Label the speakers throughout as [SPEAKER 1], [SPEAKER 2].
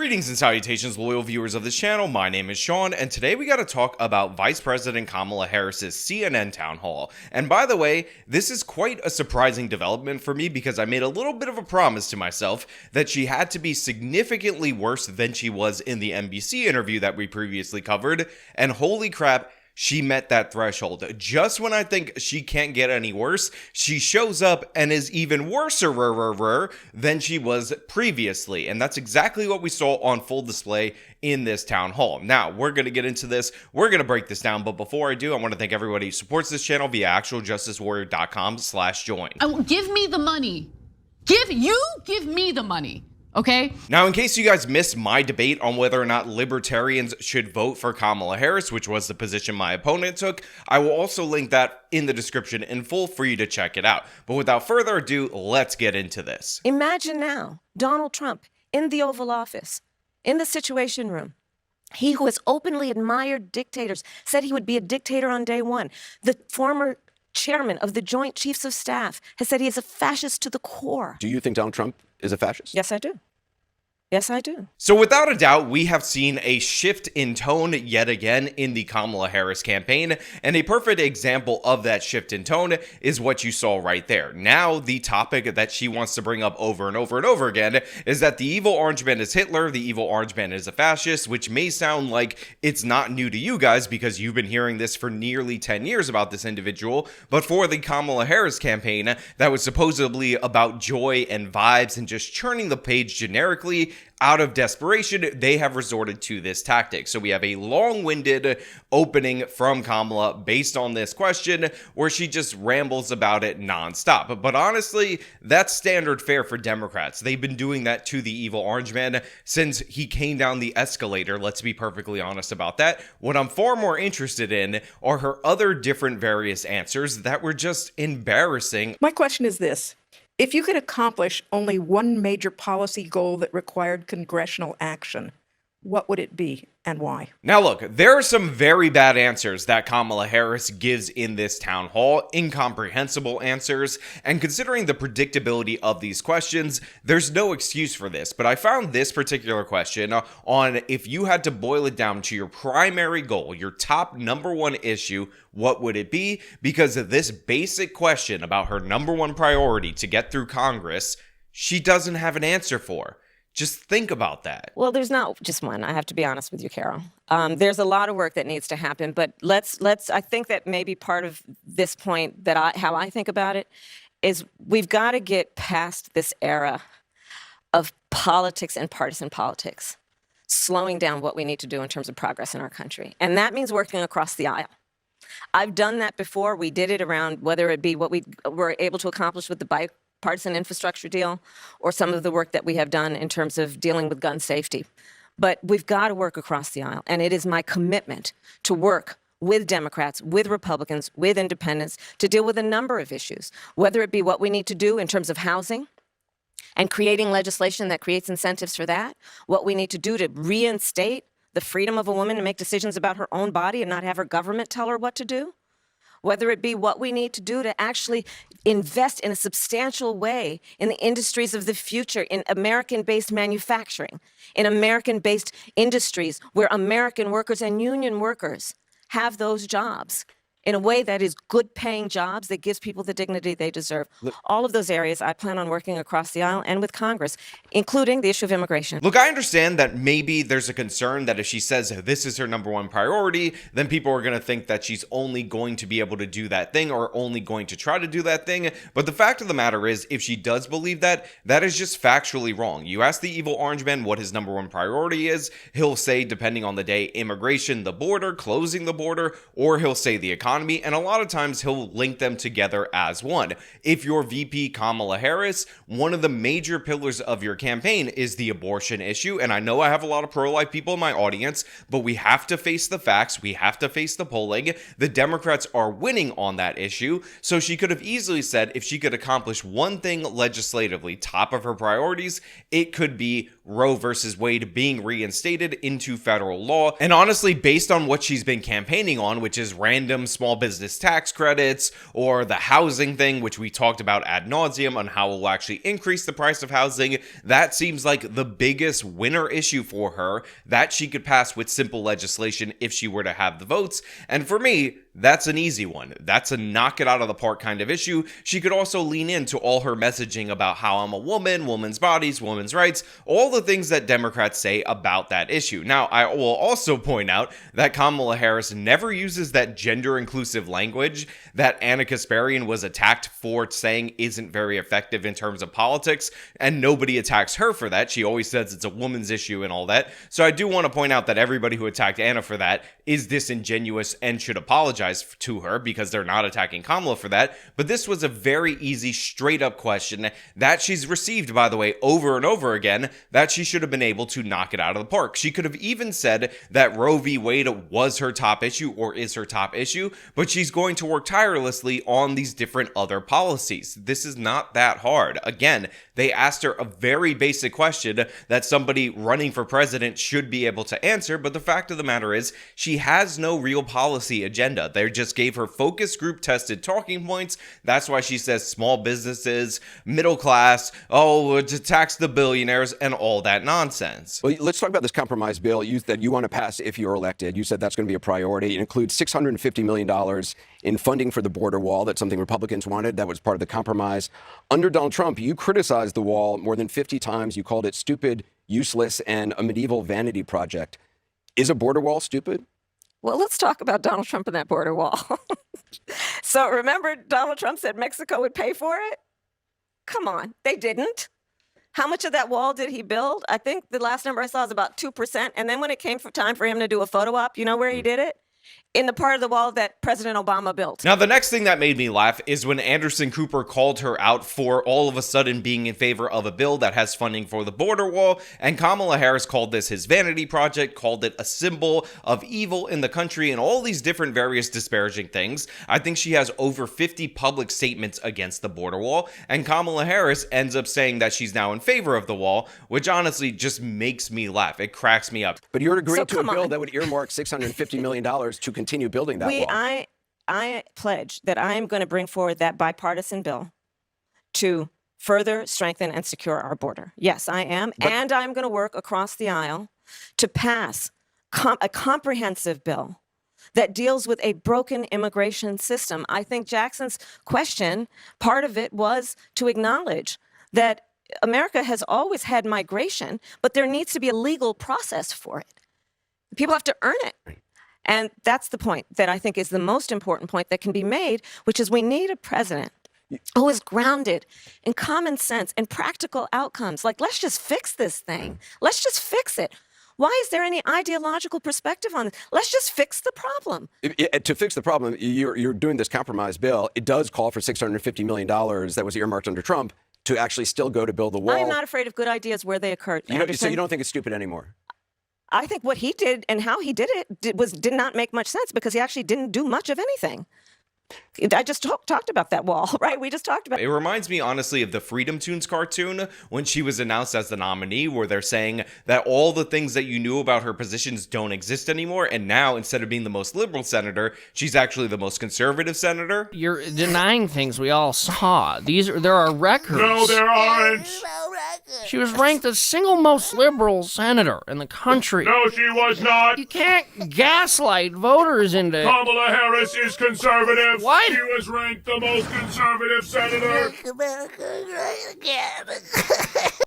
[SPEAKER 1] Greetings and salutations, loyal viewers of this channel. My name is Sean, and today we got to talk about Vice President Kamala Harris's CNN town hall. And by the way, this is quite a surprising development for me because I made a little bit of a promise to myself that she had to be significantly worse than she was in the NBC interview that we previously covered, and holy crap, she met that threshold. Just when I think she can't get any worse, she shows up and is even worser than she was previously. And that's exactly what we saw on full display in this town hall. Now, we're going to get into this. We're going to break this down. But before I do, I want to thank everybody who supports this channel via actualjusticewarrior.com/join.
[SPEAKER 2] Give me the money. Give me the money. Okay.
[SPEAKER 1] Now, in case you guys missed my debate on whether or not libertarians should vote for Kamala Harris, which was the position my opponent took, I will also link that in the description in full for you to check it out. But without further ado, let's get into this.
[SPEAKER 3] Imagine now Donald Trump in the Oval Office, in the Situation Room. He who has openly admired dictators, said he would be a dictator on day one. The former chairman of the Joint Chiefs of Staff has said he is a fascist to the core.
[SPEAKER 4] Do you think Donald Trump is a fascist?
[SPEAKER 3] Yes, I do. Yes, I do.
[SPEAKER 1] So without a doubt, we have seen a shift in tone yet again in the Kamala Harris campaign, and a perfect example of that shift in tone is what you saw right there. Now, the topic that she wants to bring up over and over and over again is that the evil orange man is Hitler, the evil orange man is a fascist, which may sound like it's not new to you guys because you've been hearing this for nearly 10 years about this individual, but for the Kamala Harris campaign that was supposedly about joy and vibes and just churning the page generically, out of desperation, they have resorted to this tactic. So we have a long-winded opening from Kamala based on this question where she just rambles about it nonstop. But honestly, that's standard fare for Democrats. They've been doing that to the evil orange man since he came down the escalator. Let's be perfectly honest about that. What I'm far more interested in are her other different various answers that were just embarrassing.
[SPEAKER 5] My question is this. If you could accomplish only one major policy goal that required congressional action, what would it be and why?
[SPEAKER 1] Now look, there are some very bad answers that Kamala Harris gives in this town hall, incomprehensible answers, and considering the predictability of these questions, there's no excuse for this. But I found this particular question on if you had to boil it down to your primary goal, your top number one issue, what would it be? Because of this basic question about her number one priority to get through Congress, she doesn't have an answer for. Just think about that.
[SPEAKER 3] Well, there's not just one. I have to be honest with you, Carol. There's a lot of work that needs to happen, but I think that maybe part of this point that how I think about it is we've got to get past this era of politics and partisan politics, slowing down what we need to do in terms of progress in our country. And that means working across the aisle. I've done that before. We did it around whether it be what we were able to accomplish with the bipartisan infrastructure deal or some of the work that we have done in terms of dealing with gun safety. But we've got to work across the aisle. And it is my commitment to work with Democrats, with Republicans, with independents to deal with a number of issues, whether it be what we need to do in terms of housing and creating legislation that creates incentives for that, what we need to do to reinstate the freedom of a woman to make decisions about her own body and not have her government tell her what to do, whether it be what we need to do to actually invest in a substantial way in the industries of the future, in American-based manufacturing, in American-based industries where American workers and union workers have those jobs in a way that is good-paying jobs that gives people the dignity they deserve. All of those areas I plan on working across the aisle and with Congress, including the issue of immigration.
[SPEAKER 1] Look, I understand that maybe there's a concern that if she says this is her number one priority, then people are going to think that she's only going to be able to do that thing or only going to try to do that thing. But the fact of the matter is, if she does believe that, that is just factually wrong. You ask the evil orange man what his number one priority is, he'll say, depending on the day, immigration, the border, closing the border, or he'll say the economy. And a lot of times he'll link them together as one. If you're VP Kamala Harris, one of the major pillars of your campaign is the abortion issue. And I know I have a lot of pro-life people in my audience, but we have to face the facts. We have to face the polling. The Democrats are winning on that issue. So she could have easily said if she could accomplish one thing legislatively, top of her priorities, it could be Roe versus Wade being reinstated into federal law. And honestly, based on what she's been campaigning on, which is random small business tax credits or the housing thing, which we talked about ad nauseum on how it will actually increase the price of housing, that seems like the biggest winner issue for her that she could pass with simple legislation if she were to have the votes. And for me, that's an easy one. That's a knock it out of the park kind of issue. She could also lean into all her messaging about how I'm a woman, women's bodies, women's rights, all the things that Democrats say about that issue. Now, I will also point out that Kamala Harris never uses that gender inclusive language that Anna Kasparian was attacked for saying isn't very effective in terms of politics, and nobody attacks her for that. She always says it's a woman's issue and all that. So I do want to point out that everybody who attacked Anna for that is disingenuous and should apologize to her because they're not attacking Kamala for that. But this was a very easy, straight up question that she's received, by the way, over and over again, that she should have been able to knock it out of the park. She could have even said that Roe v. Wade was her top issue or is her top issue, but she's going to work tirelessly on these different other policies. This is not that hard. Again, they asked her a very basic question that somebody running for president should be able to answer, but the fact of the matter is she has no real policy agenda. They just gave her focus group tested talking points. That's why she says small businesses, middle class, to tax the billionaires, and all that nonsense.
[SPEAKER 4] Well, let's talk about this compromise bill that you want to pass if you're elected. You said that's going to be a priority. It includes $650 million in funding for the border wall. That's something Republicans wanted. That was part of the compromise. Under Donald Trump, you criticized the wall more than 50 times. You called it stupid, useless, and a medieval vanity project. Is a border wall stupid?
[SPEAKER 3] Well, let's talk about Donald Trump and that border wall. So remember, Donald Trump said Mexico would pay for it? Come on, they didn't. How much of that wall did he build? I think the last number I saw was about 2%. And then when it came for time for him to do a photo op, you know where he did it? In the part of the wall that President Obama built.
[SPEAKER 1] Now, the next thing that made me laugh is when Anderson Cooper called her out for all of a sudden being in favor of a bill that has funding for the border wall, and Kamala Harris called this his vanity project, called it a symbol of evil in the country, and all these different various disparaging things. I think she has over 50 public statements against the border wall, and Kamala Harris ends up saying that she's now in favor of the wall, which honestly just makes me laugh. It cracks me up.
[SPEAKER 4] But you're agreeing to a bill that would earmark $650 million to continue building that wall.
[SPEAKER 3] I pledge that I am going to bring forward that bipartisan bill to further strengthen and secure our border. Yes, I am. And I'm going to work across the aisle to pass a comprehensive bill that deals with a broken immigration system. I think Jackson's question, part of it was to acknowledge that America has always had migration, but there needs to be a legal process for it. People have to earn it. And that's the point that I think is the most important point that can be made, which is we need a president who is grounded in common sense and practical outcomes. Like, let's just fix this thing. Let's just fix it. Why is there any ideological perspective on it? Let's just fix the problem.
[SPEAKER 4] To fix the problem, you're doing this compromise bill. It does call for $650 million that was earmarked under Trump to actually still go to build the wall.
[SPEAKER 3] I am not afraid of good ideas where they occurred.
[SPEAKER 4] So you don't think it's stupid anymore?
[SPEAKER 3] I think what he did and how he did it did not make much sense because he actually didn't do much of anything. I just talked about that wall, right? We just talked about
[SPEAKER 1] it. Reminds me, honestly, of the Freedom Tunes cartoon when she was announced as the nominee, where they're saying that all the things that you knew about her positions don't exist anymore. And now, instead of being the most liberal senator, she's actually the most conservative senator.
[SPEAKER 6] You're denying things we all saw. There are records.
[SPEAKER 7] No, there aren't.
[SPEAKER 6] She was ranked the single most liberal senator in the country.
[SPEAKER 7] No, she was not.
[SPEAKER 6] You can't gaslight voters into...
[SPEAKER 7] Kamala Harris is conservative.
[SPEAKER 6] What?
[SPEAKER 7] She was ranked the most conservative senator.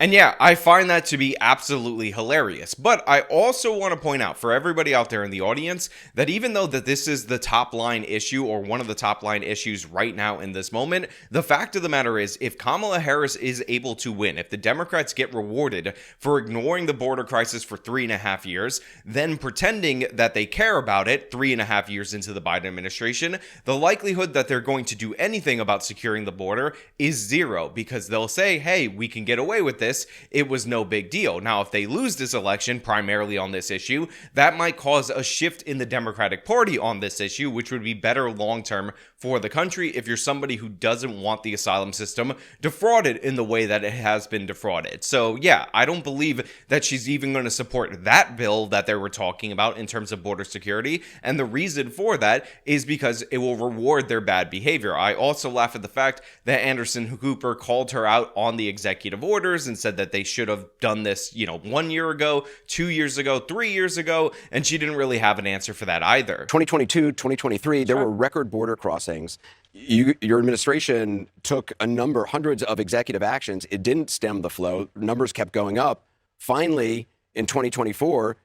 [SPEAKER 1] And yeah, I find that to be absolutely hilarious. But I also want to point out for everybody out there in the audience that even though that this is the top line issue or one of the top line issues right now in this moment, the fact of the matter is if Kamala Harris is able to win, if the Democrats get rewarded for ignoring the border crisis for 3.5 years, then pretending that they care about it 3.5 years into the Biden administration, the likelihood that they're going to do anything about securing the border is zero because they'll say, hey, we can get away with this. It was no big deal. Now, if they lose this election primarily on this issue, that might cause a shift in the Democratic Party on this issue, which would be better long-term for the country if you're somebody who doesn't want the asylum system defrauded in the way that it has been defrauded. So yeah, I don't believe that she's even going to support that bill that they were talking about in terms of border security. And the reason for that is because it will reward their bad behavior. I also laugh at the fact that Anderson Cooper called her out on the executive orders and said that they should have done this, 1 year ago, 2 years ago, 3 years ago, and she didn't really have an answer for that either.
[SPEAKER 4] 2022, 2023, there were record border crossings. Your administration took hundreds of executive actions. It didn't stem the flow. Numbers kept going up. Finally, in 2024,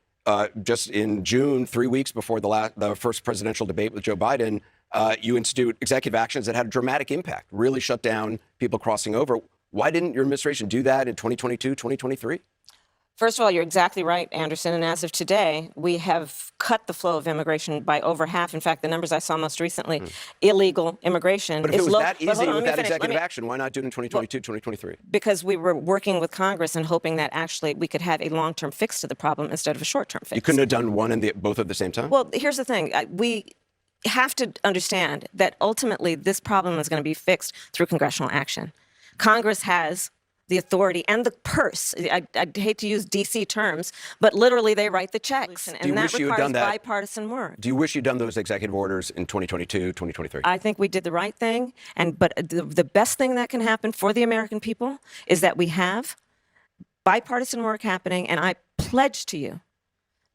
[SPEAKER 4] just in June, 3 weeks before the first presidential debate with Joe Biden, you institute executive actions that had a dramatic impact, really shut down people crossing over. Why didn't your administration do that in 2022, 2023?
[SPEAKER 3] First of all, you're exactly right, Anderson. And as of today, we have cut the flow of immigration by over half. In fact, the numbers I saw most recently, illegal immigration
[SPEAKER 4] But if
[SPEAKER 3] is
[SPEAKER 4] it was
[SPEAKER 3] low.
[SPEAKER 4] that
[SPEAKER 3] But hold
[SPEAKER 4] easy
[SPEAKER 3] on,
[SPEAKER 4] with
[SPEAKER 3] let me
[SPEAKER 4] that
[SPEAKER 3] finish.
[SPEAKER 4] executive action, why not do it in 2022, 2023?
[SPEAKER 3] Because we were working with Congress and hoping that actually we could have a long-term fix to the problem instead of a short-term fix.
[SPEAKER 4] You couldn't have done one and both at the same time?
[SPEAKER 3] Well, here's the thing. We have to understand that ultimately this problem is going to be fixed through congressional action. Congress has the authority and the purse. I hate to use DC terms, but literally they write the checks. And that requires bipartisan work.
[SPEAKER 4] Do you wish you'd done those executive orders in 2022, 2023?
[SPEAKER 3] I think we did the right thing. But the best thing that can happen for the American people is that we have bipartisan work happening. And I pledge to you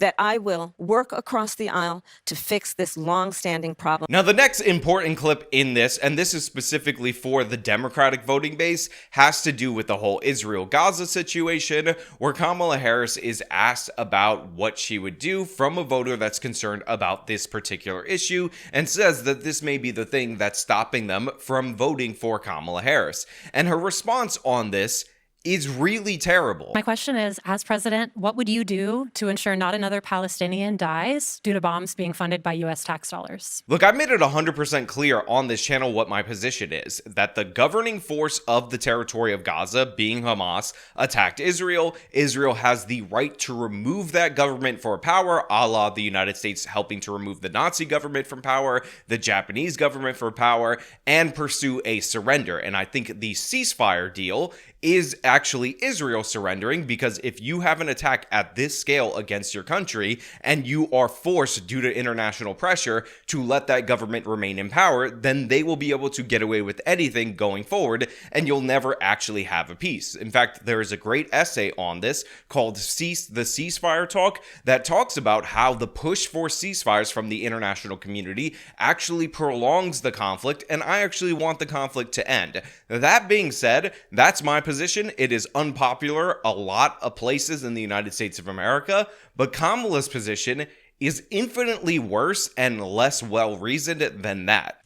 [SPEAKER 3] that I will work across the aisle to fix this long-standing problem.
[SPEAKER 1] Now, the next important clip in this, and this is specifically for the Democratic voting base, has to do with the whole Israel-Gaza situation, where Kamala Harris is asked about what she would do from a voter that's concerned about this particular issue, and says that this may be the thing that's stopping them from voting for Kamala Harris. And her response on this is really terrible.
[SPEAKER 8] My question is, as president, what would you do to ensure not another Palestinian dies due to bombs being funded by U.S. tax dollars?
[SPEAKER 1] Look, I made it 100% clear on this channel what my position is, that the governing force of the territory of Gaza, being Hamas, attacked Israel. Israel has the right to remove that government for power, a la the United States helping to remove the Nazi government from power, the Japanese government from power, and pursue a surrender. And I think the ceasefire deal is actually Israel surrendering, because if you have an attack at this scale against your country and you are forced due to international pressure to let that government remain in power, then they will be able to get away with anything going forward and you'll never actually have a peace. In fact, there is a great essay on this called the Ceasefire Talk that talks about how the push for ceasefires from the international community actually prolongs the conflict, and I actually want the conflict to end. That being said, that's my position. It is unpopular a lot of places in the United States of America, but Kamala's position is infinitely worse and less well-reasoned than that.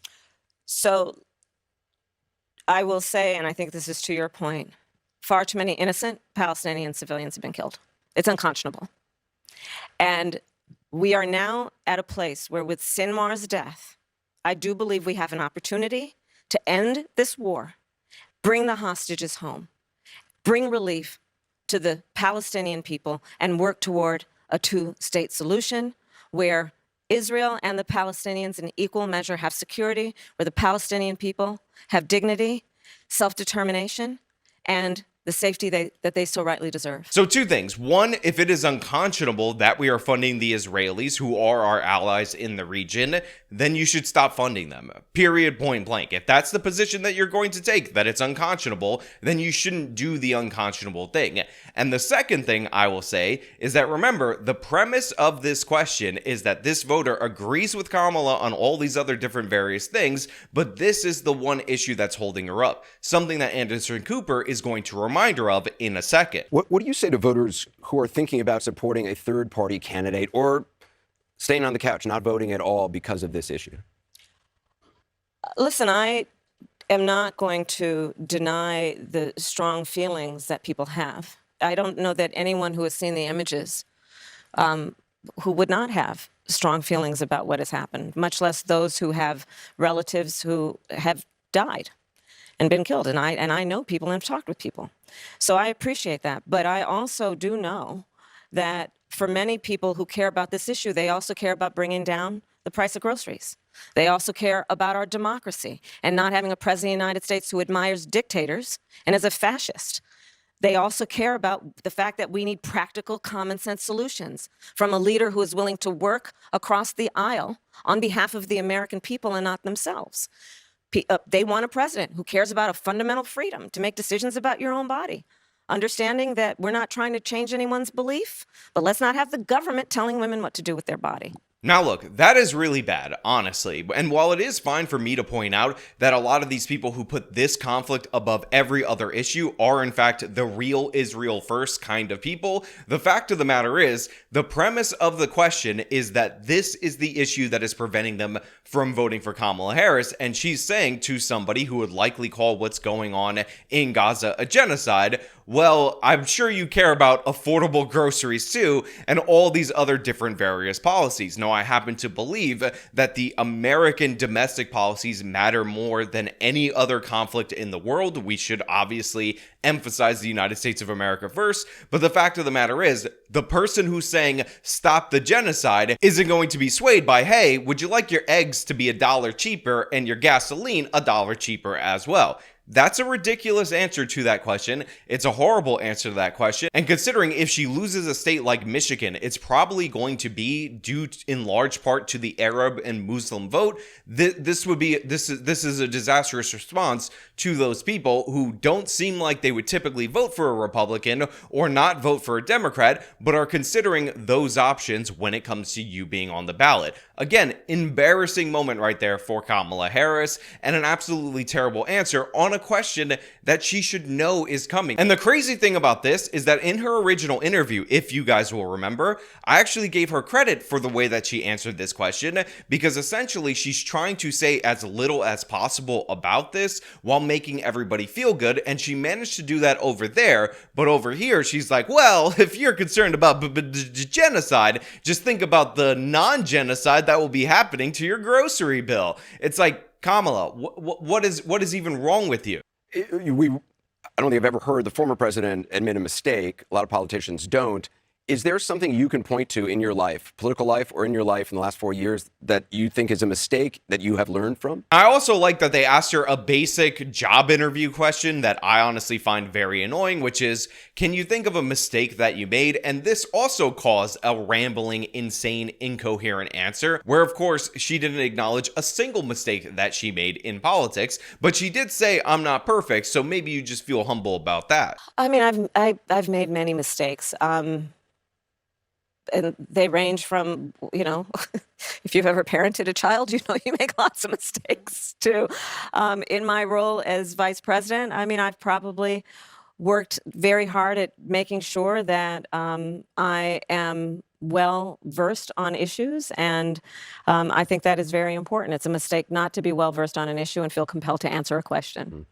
[SPEAKER 3] So I will say, and I think this is to your point, far too many innocent Palestinian civilians have been killed. It's unconscionable. And we are now at a place where with Sinwar's death, I do believe we have an opportunity to end this war, bring the hostages home, bring relief to the Palestinian people, and work toward a two-state solution where Israel and the Palestinians in equal measure have security, where the Palestinian people have dignity, self-determination, and the safety that they so rightly deserve.
[SPEAKER 1] So two things. One, if it is unconscionable that we are funding the Israelis, who are our allies in the region, then you should stop funding them. Period, point blank. If that's the position that you're going to take, that it's unconscionable, then you shouldn't do the unconscionable thing. And the second thing I will say is that, remember, the premise of this question is that this voter agrees with Kamala on all these other different various things, but this is the one issue that's holding her up. Something that Anderson Cooper is going to remind her of in a second.
[SPEAKER 4] What do you say to voters who are thinking about supporting a third-party candidate or staying on the couch, not voting at all because of this issue?
[SPEAKER 3] Listen, I am not going to deny the strong feelings that people have. I don't know that anyone who has seen the images who would not have strong feelings about what has happened, much less those who have relatives who have died and been killed. And I know people and have talked with people. So I appreciate that. But I also do know that for many people who care about this issue, they also care about bringing down the price of groceries. They also care about our democracy and not having a president of the United States who admires dictators and is a fascist. They also care about the fact that we need practical, common sense solutions from a leader who is willing to work across the aisle on behalf of the American people and not themselves. They want a president who cares about a fundamental freedom to make decisions about your own body, understanding that we're not trying to change anyone's belief, but let's not have the government telling women what to do with their body.
[SPEAKER 1] Now look, that is really bad, honestly. And while it is fine for me to point out that a lot of these people who put this conflict above every other issue are in fact the real Israel first kind of people, the fact of the matter is, the premise of the question is that this is the issue that is preventing them from voting for Kamala Harris, and she's saying to somebody who would likely call what's going on in Gaza a genocide, well, I'm sure you care about affordable groceries too, and all these other different various policies. Now, I happen to believe that the American domestic policies matter more than any other conflict in the world. We should obviously emphasize the United States of America first, but the fact of the matter is, the person who's saying stop the genocide isn't going to be swayed by, hey, would you like your eggs to be $1 cheaper and your gasoline $1 cheaper as well? That's a ridiculous answer to that question. It's a horrible answer to that question. And considering if she loses a state like Michigan, it's probably going to be due in large part to the Arab and Muslim vote. This is a disastrous response to those people who don't seem like they would typically vote for a Republican or not vote for a Democrat, but are considering those options when it comes to you being on the ballot. Again, embarrassing moment right there for Kamala Harris, and an absolutely terrible answer on a question that she should know is coming. And the crazy thing about this is that in her original interview, if you guys will remember, I actually gave her credit for the way that she answered this question, because essentially she's trying to say as little as possible about this while making everybody feel good, and she managed to do that over there. But over here, she's like, well, if you're concerned about genocide, just think about the non-genocide that will be happening to your grocery bill. It's like, Kamala, what is even wrong with you?
[SPEAKER 4] I don't think I've ever heard the former president admit a mistake. A lot of politicians don't. Is there something you can point to in your life, political life or in your life in the last 4 years, that you think is a mistake that you have learned from?
[SPEAKER 1] I also like that they asked her a basic job interview question that I honestly find very annoying, which is, can you think of a mistake that you made? And this also caused a rambling, insane, incoherent answer, where of course she didn't acknowledge a single mistake that she made in politics, but she did say, I'm not perfect, so maybe you just feel humble about that.
[SPEAKER 3] I mean, I've made many mistakes. And they range from, if you've ever parented a child, you make lots of mistakes too. In my role as vice president, I mean, I've probably worked very hard at making sure that I am well versed on issues, and I think that is very important. It's a mistake not to be well versed on an issue and feel compelled to answer a question.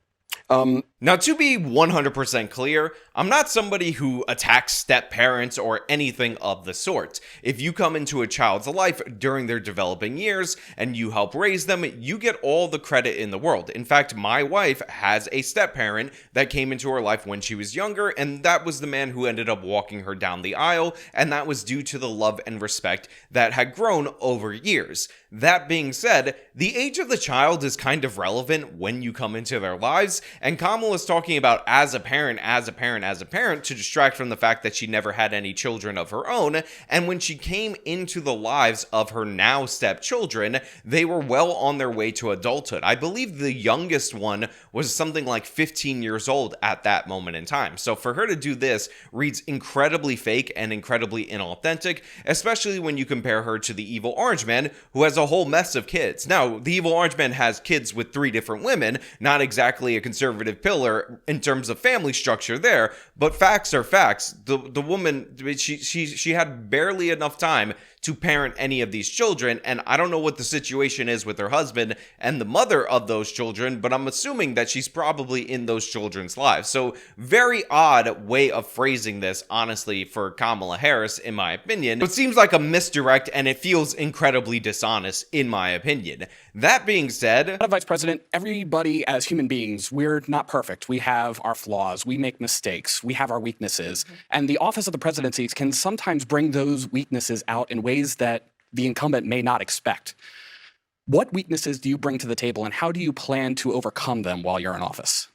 [SPEAKER 1] Now, to be 100% clear, I'm not somebody who attacks step-parents or anything of the sort. If you come into a child's life during their developing years and you help raise them, you get all the credit in the world. In fact, my wife has a step-parent that came into her life when she was younger, and that was the man who ended up walking her down the aisle, and that was due to the love and respect that had grown over years. That being said, the age of the child is kind of relevant when you come into their lives, and Kamala is talking about as a parent to distract from the fact that she never had any children of her own, and when she came into the lives of her now stepchildren, they were well on their way to adulthood. I believe the youngest one was something like 15 years old at that moment in time. So for her to do this reads incredibly fake and incredibly inauthentic, especially when you compare her to the evil orange man, who has a whole mess of kids. Now, the evil orange man has kids with 3 different women, not exactly a conservative pillar in terms of family structure there, but facts are facts. The woman, she had barely enough time to parent any of these children, and I don't know what the situation is with her husband and the mother of those children, but I'm assuming that she's probably in those children's lives. So very odd way of phrasing this, honestly, for Kamala Harris, in my opinion. It seems like a misdirect, and it feels incredibly dishonest, in my opinion. That being said,
[SPEAKER 9] Vice President, everybody as human beings, we're not perfect. We have our flaws. We make mistakes. We have our weaknesses. And the office of the presidency can sometimes bring those weaknesses out in ways that the incumbent may not expect. What weaknesses do you bring to the table, and how do you plan to overcome them while you're in office?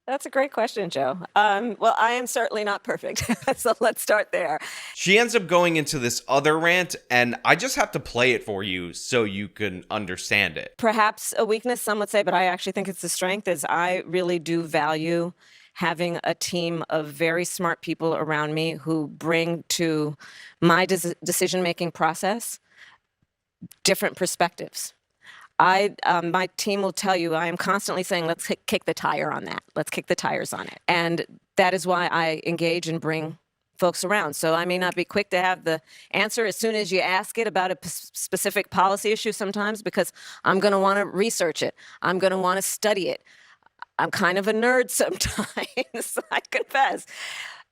[SPEAKER 3] That's a great question, Joe. Well, I am certainly not perfect, so let's start there.
[SPEAKER 1] She ends up going into this other rant, and I just have to play it for you so you can understand it.
[SPEAKER 3] Perhaps a weakness, some would say, but I actually think it's a strength, is I really do value having a team of very smart people around me who bring to my decision-making process different perspectives. My team will tell you, I am constantly saying, let's kick the tire on that. Let's kick the tires on it. And that is why I engage and bring folks around. So I may not be quick to have the answer as soon as you ask it about a specific policy issue sometimes, because I'm going to want to research it. I'm going to want to study it. I'm kind of a nerd sometimes, I confess.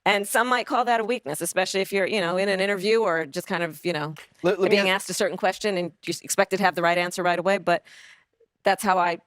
[SPEAKER 3] And some might call that a weakness, especially if you're, in an interview or just kind of, being asked a certain question and you're expected to have the right answer right away. But that's how I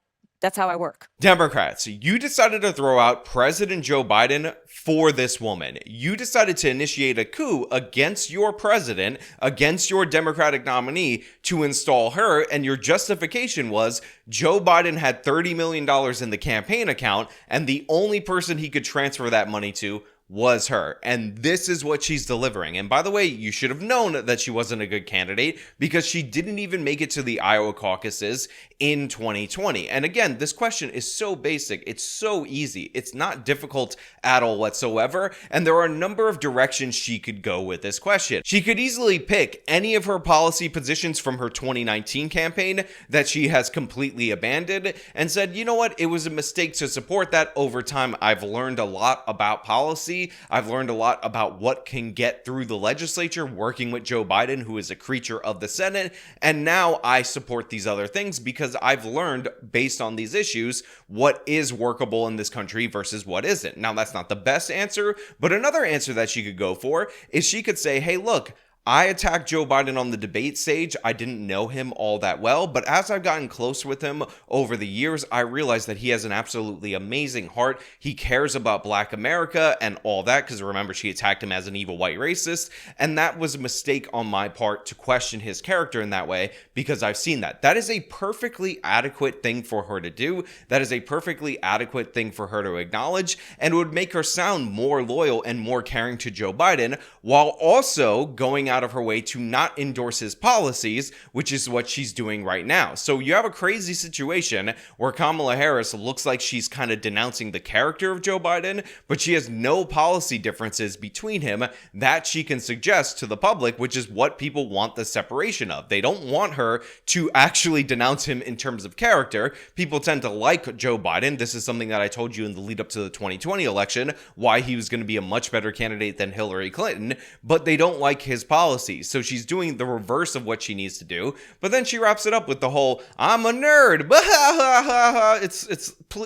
[SPEAKER 3] work.
[SPEAKER 1] Democrats, you decided to throw out President Joe Biden for this woman. You decided to initiate a coup against your president, against your Democratic nominee, to install her, and your justification was Joe Biden had $30 million in the campaign account, and the only person he could transfer that money to was her. And this is what she's delivering. And by the way, you should have known that she wasn't a good candidate because she didn't even make it to the Iowa caucuses in 2020. And again, this question is so basic. It's so easy. It's not difficult at all whatsoever. And there are a number of directions she could go with this question. She could easily pick any of her policy positions from her 2019 campaign that she has completely abandoned and said, you know what? It was a mistake to support that. Over time, I've learned a lot about policy. I've learned a lot about what can get through the legislature working with Joe Biden, who is a creature of the Senate. And now I support these other things because I've learned based on these issues what is workable in this country versus what isn't. Now, that's not the best answer, but another answer that she could go for is she could say, hey, look, I attacked Joe Biden on the debate stage. I didn't know him all that well, but as I've gotten close with him over the years, I realized that he has an absolutely amazing heart. He cares about Black America and all that, because remember, she attacked him as an evil white racist, and that was a mistake on my part to question his character in that way, because I've seen that. That is a perfectly adequate thing for her to do. That is a perfectly adequate thing for her to acknowledge, and would make her sound more loyal and more caring to Joe Biden, while also going out of her way to not endorse his policies, which is what she's doing right now. So you have a crazy situation where Kamala Harris looks like she's kind of denouncing the character of Joe Biden, but she has no policy differences between him that she can suggest to the public, which is what people want the separation of. They don't want her to actually denounce him in terms of character. People tend to like Joe Biden. This is something that I told you in the lead up to the 2020 election, why he was going to be a much better candidate than Hillary Clinton, but they don't like his policies. So she's doing the reverse of what she needs to do. But then she wraps it up with the whole, I'm a nerd.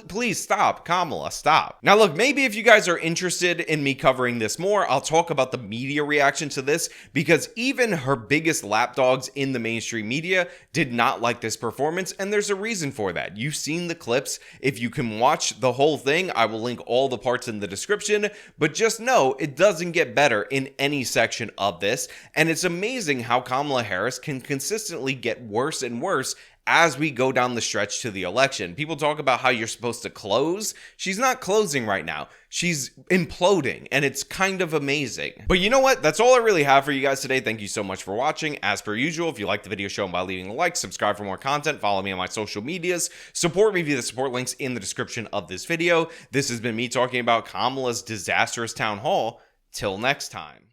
[SPEAKER 1] Please stop, Kamala, stop. Now look, maybe if you guys are interested in me covering this more, I'll talk about the media reaction to this, because even her biggest lapdogs in the mainstream media did not like this performance, and there's a reason for that. You've seen the clips. If you can watch the whole thing, I will link all the parts in the description, but just know it doesn't get better in any section of this. And it's amazing how Kamala Harris can consistently get worse and worse as we go down the stretch to the election. People talk about how you're supposed to close. She's not closing right now. She's imploding, and it's kind of amazing. But you know what? That's all I really have for you guys today. Thank you so much for watching. As per usual, if you like the video, show them by leaving a like, subscribe for more content, follow me on my social medias, support me via the support links in the description of this video. This has been me talking about Kamala's disastrous town hall. Till next time.